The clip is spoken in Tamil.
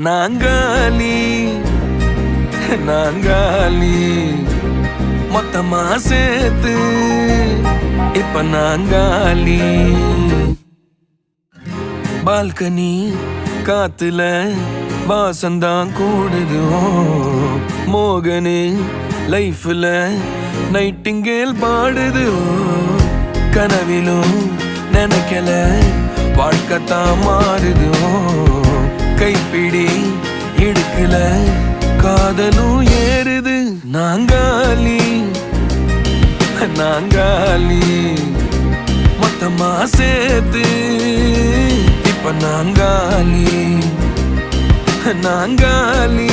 நாங்காலி நாங்காலி மொத்தமா சேர்த்து இப்ப நாங்காலி. பால்கனி காத்துல வாசந்தான் கூடுது. மோகனு லைஃப்ல நைட்டிங்கேல் பாடுது. கனவிலும் நினைக்கல வாழ்க்கைத்தான் மாறுது. கைப்பிடி இடுக்கல காதலும் ஏறுது. நாங்காலி நாங்காலி மொத்தமா சேர்த்து இப்ப நாங்காலி நாங்காலி.